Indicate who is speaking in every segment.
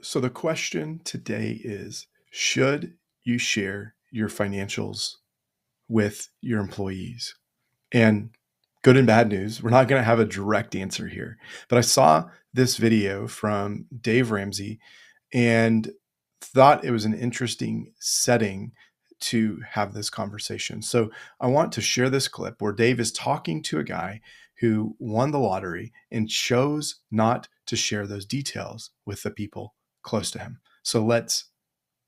Speaker 1: So the question today is, should you share your financials with your employees? And good and bad news, we're not going to have a direct answer here. But I saw this video from Dave Ramsey and thought it was an interesting setting to have this conversation. So I want to share this clip where Dave is talking to a guy who won the lottery and chose not to share those details with the people close to him. So let's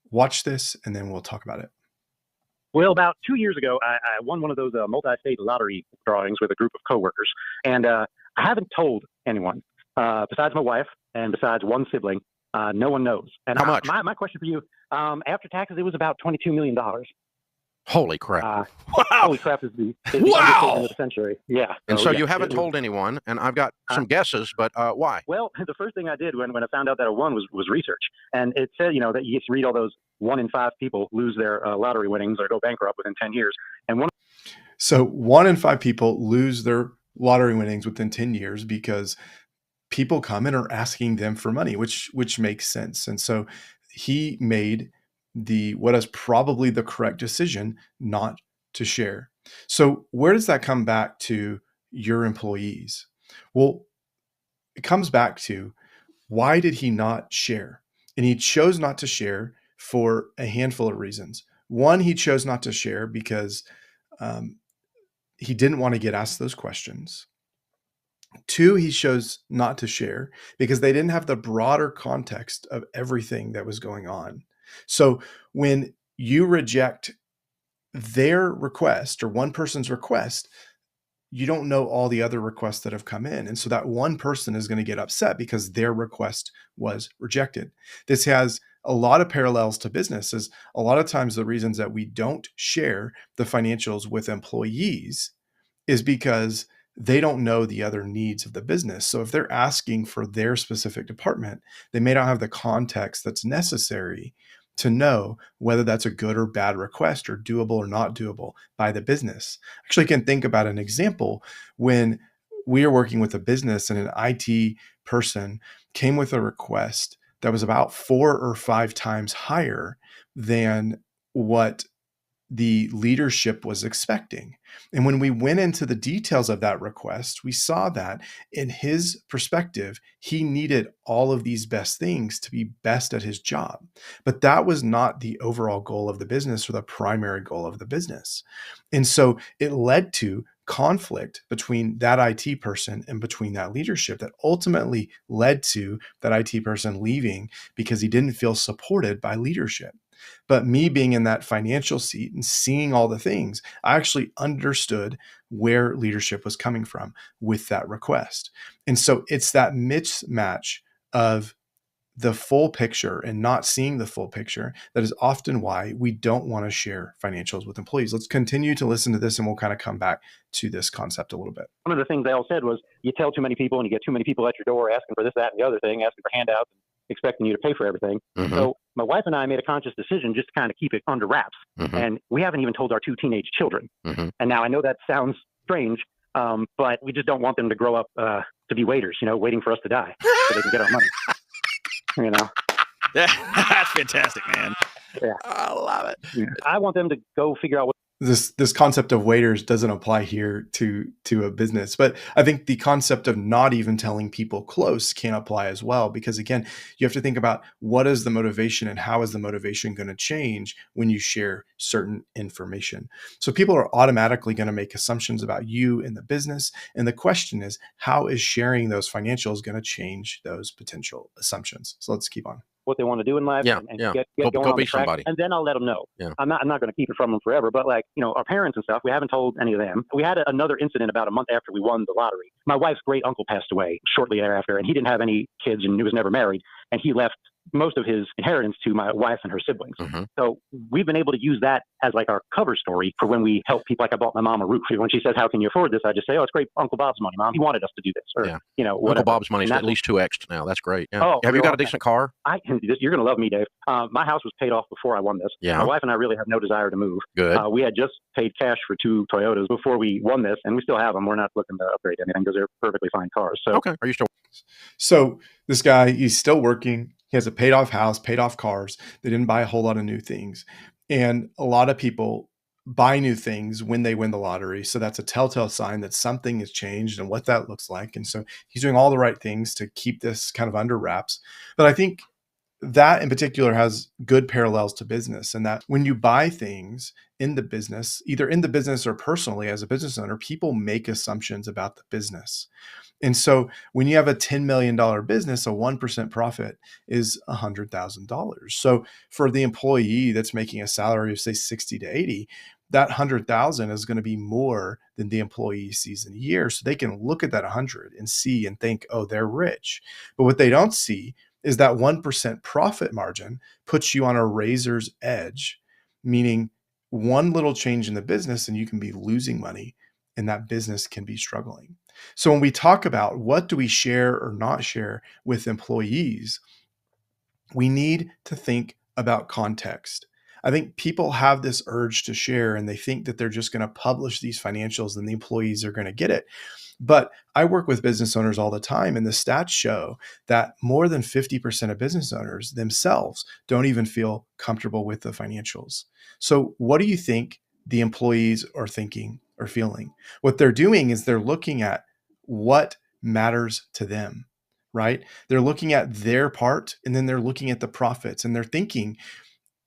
Speaker 1: watch this and then we'll talk about it.
Speaker 2: Well, about 2 years ago, I won one of those multi-state lottery drawings with a group of coworkers, and I haven't told anyone besides my wife and besides one sibling. No one knows. And
Speaker 3: how much?
Speaker 2: My question for you, after taxes, it was about $22 million.
Speaker 3: Holy crap!
Speaker 2: Wow! Holy crap is the understatement of the century. Yeah.
Speaker 3: And so you haven't told anyone, and I've got some guesses, but why?
Speaker 2: Well, the first thing I did when I found out that I won was research, and it said that you read all those 1 in 5 people lose their lottery winnings or go bankrupt within 10 years, and
Speaker 1: So 1 in 5 people lose their lottery winnings within 10 years because people come and are asking them for money, which makes sense. And so he made what is probably the correct decision not to share. So where does that come back to your employees? Well, it comes back to, why did he not share? And he chose not to share for a handful of reasons. One, he chose not to share because he didn't want to get asked those questions. 2, he chose not to share because they didn't have the broader context of everything that was going on. So when you reject their request or one person's request, you don't know all the other requests that have come in. And so that one person is going to get upset because their request was rejected. This has a lot of parallels to businesses. A lot of times the reasons that we don't share the financials with employees is because they don't know the other needs of the business. So if they're asking for their specific department, they may not have the context that's necessary to know whether that's a good or bad request or doable or not doable by the business. Actually, can think about an example when we are working with a business and an IT person came with a request that was about 4 or 5 times higher than what the leadership was expecting. And when we went into the details of that request, we saw that in his perspective, he needed all of these best things to be best at his job. But that was not the overall goal of the business or the primary goal of the business. And so it led to conflict between that IT person and between that leadership that ultimately led to that IT person leaving because he didn't feel supported by leadership. But me being in that financial seat and seeing all the things, I actually understood where leadership was coming from with that request. And so it's that mismatch of the full picture and not seeing the full picture that is often why we don't want to share financials with employees. Let's continue to listen to this and we'll kind of come back to this concept a little bit.
Speaker 2: One of the things they all said was, you tell too many people and you get too many people at your door asking for this, that, and the other thing, asking for handouts, expecting you to pay for everything.
Speaker 3: Mm-hmm.
Speaker 2: So my wife and I made a conscious decision just to kind of keep it under wraps.
Speaker 3: Mm-hmm.
Speaker 2: And we haven't even told our 2 teenage children.
Speaker 3: Mm-hmm.
Speaker 2: And now I know that sounds strange, but we just don't want them to grow up to be waiters, waiting for us to die so they can get our money.
Speaker 4: That's fantastic, man.
Speaker 2: Yeah.
Speaker 4: I love it.
Speaker 2: Yeah. I want them to go figure out what
Speaker 1: this concept of waiters doesn't apply here to a business, but I think the concept of not even telling people close can apply as well, because again, you have to think about what is the motivation and how is the motivation going to change when you share certain information. So people are automatically going to make assumptions about you and the business. And the question is, how is sharing those financials going to change those potential assumptions? So let's keep on.
Speaker 2: What they want to do in life and get going
Speaker 3: go
Speaker 2: on
Speaker 3: be
Speaker 2: the track,
Speaker 3: somebody.
Speaker 2: and then I'll let them know.
Speaker 3: Yeah.
Speaker 2: I'm not going to keep it from them forever, but our parents and stuff, we haven't told any of them. We had another incident about a month after we won the lottery. My wife's great uncle passed away shortly thereafter, and he didn't have any kids and he was never married, and he left most of his inheritance to my wife and her siblings.
Speaker 3: Mm-hmm.
Speaker 2: So we've been able to use that as our cover story for when we help people. I bought my mom a roof. When she says, "How can you afford this?" I just say, "Oh, it's great, Uncle Bob's money, Mom. He wanted us to do this." Or whatever.
Speaker 3: Uncle Bob's money is at least 2x now. That's great. Yeah.
Speaker 2: Oh,
Speaker 3: have you got a decent car?
Speaker 2: You're going to love me, Dave. My house was paid off before I won this.
Speaker 3: Yeah.
Speaker 2: My wife and I really have no desire to move.
Speaker 3: Good.
Speaker 2: We had just paid cash for 2 Toyotas before we won this, and we still have them. We're not looking to upgrade anything because they're perfectly fine cars. So
Speaker 3: okay. Are you still?
Speaker 1: So this guy, he's still working. He has a paid off house, paid off cars. They didn't buy a whole lot of new things. And a lot of people buy new things when they win the lottery. So that's a telltale sign that something has changed and what that looks like. And so he's doing all the right things to keep this kind of under wraps. But I think that in particular has good parallels to business, and that when you buy things in the business, either in the business or personally as a business owner, people make assumptions about the business. And so when you have a $10 million business, a 1% profit is $100,000. So for the employee that's making a salary of say 60 to 80, that 100,000 is going to be more than the employee sees in a year. So they can look at that 100 and see and think, oh, they're rich. But what they don't see is that 1% profit margin puts you on a razor's edge, meaning one little change in the business and you can be losing money and that business can be struggling. So when we talk about what do we share or not share with employees, we need to think about context. I think people have this urge to share and they think that they're just going to publish these financials and the employees are going to get it. But I work with business owners all the time, and the stats show that more than 50% of business owners themselves don't even feel comfortable with the financials. So what do you think the employees are thinking or feeling? What they're doing is they're looking at what matters to them, right? They're looking at their part, and then they're looking at the profits, and they're thinking,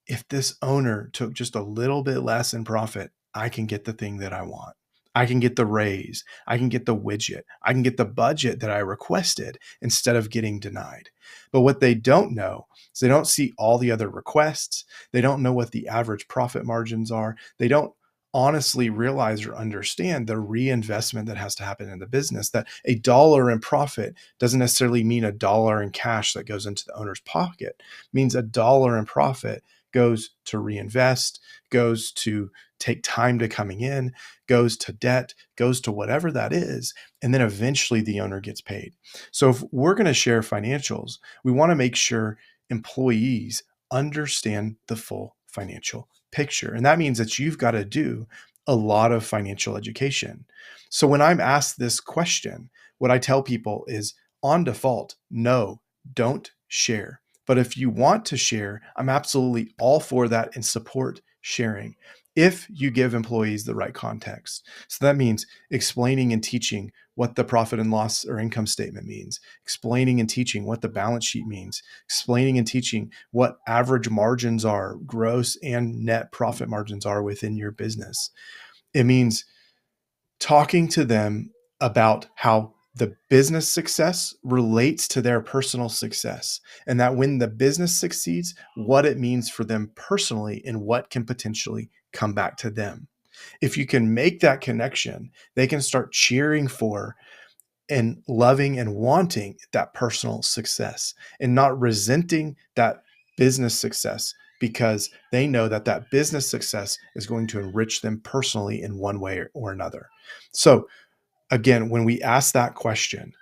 Speaker 1: if this owner took just a little bit less in profit, I can get the thing that I want. I can get the raise. I can get the widget. I can get the budget that I requested instead of getting denied. But what they don't know is they don't see all the other requests. They don't know what the average profit margins are. They don't honestly realize or understand the reinvestment that has to happen in the business, that a dollar in profit doesn't necessarily mean a dollar in cash that goes into the owner's pocket. It means a dollar in profit goes to reinvest, goes to take time to coming in, goes to debt, goes to whatever that is. And then eventually the owner gets paid. So if we're going to share financials, we want to make sure employees understand the full financial picture. And that means that you've got to do a lot of financial education. So when I'm asked this question, what I tell people is on default, no, don't share. But if you want to share, I'm absolutely all for that and support sharing if you give employees the right context. So that means explaining and teaching what the profit and loss or income statement means, explaining and teaching what the balance sheet means, explaining and teaching what average margins are, gross and net profit margins are within your business. It means talking to them about how the business success relates to their personal success, and that when the business succeeds, what it means for them personally and what can potentially come back to them. If you can make that connection, they can start cheering for and loving and wanting that personal success and not resenting that business success, because they know that that business success is going to enrich them personally in one way or another. So again, when we ask that question,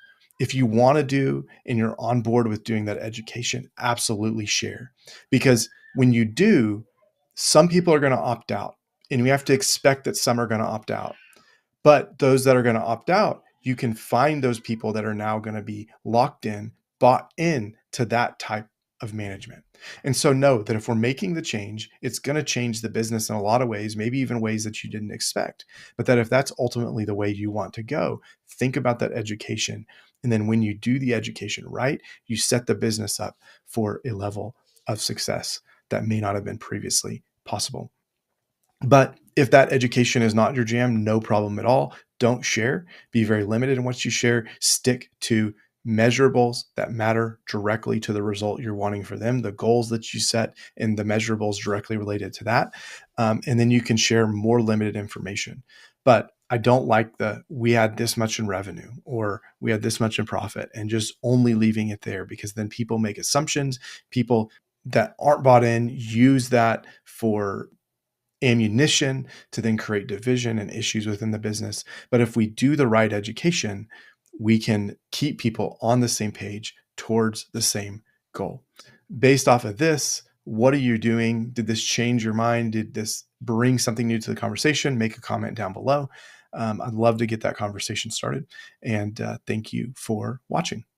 Speaker 1: if you want to do and you're on board with doing that education, absolutely share. Because when you do, some people are going to opt out, and we have to expect that some are going to opt out. But those that are going to opt out, you can find those people that are now going to be locked in, bought in to that type of management. And so know that if we're making the change, it's going to change the business in a lot of ways, maybe even ways that you didn't expect. But that if that's ultimately the way you want to go, think about that education. And then when you do the education right, you set the business up for a level of success that may not have been previously possible. But if that education is not your jam, no problem at all. Don't share. Be very limited in what you share. Stick to measurables that matter directly to the result you're wanting for them, the goals that you set, and the measurables directly related to that. And then you can share more limited information. But I don't like we had this much in revenue or we had this much in profit and just only leaving it there, because then people make assumptions. People that aren't bought in use that for ammunition to then create division and issues within the business. But if we do the right education, we can keep people on the same page towards the same goal. Based off of this, what are you doing? Did this change your mind? Did this bring something new to the conversation? Make a comment down below. I'd love to get that conversation started. And thank you for watching.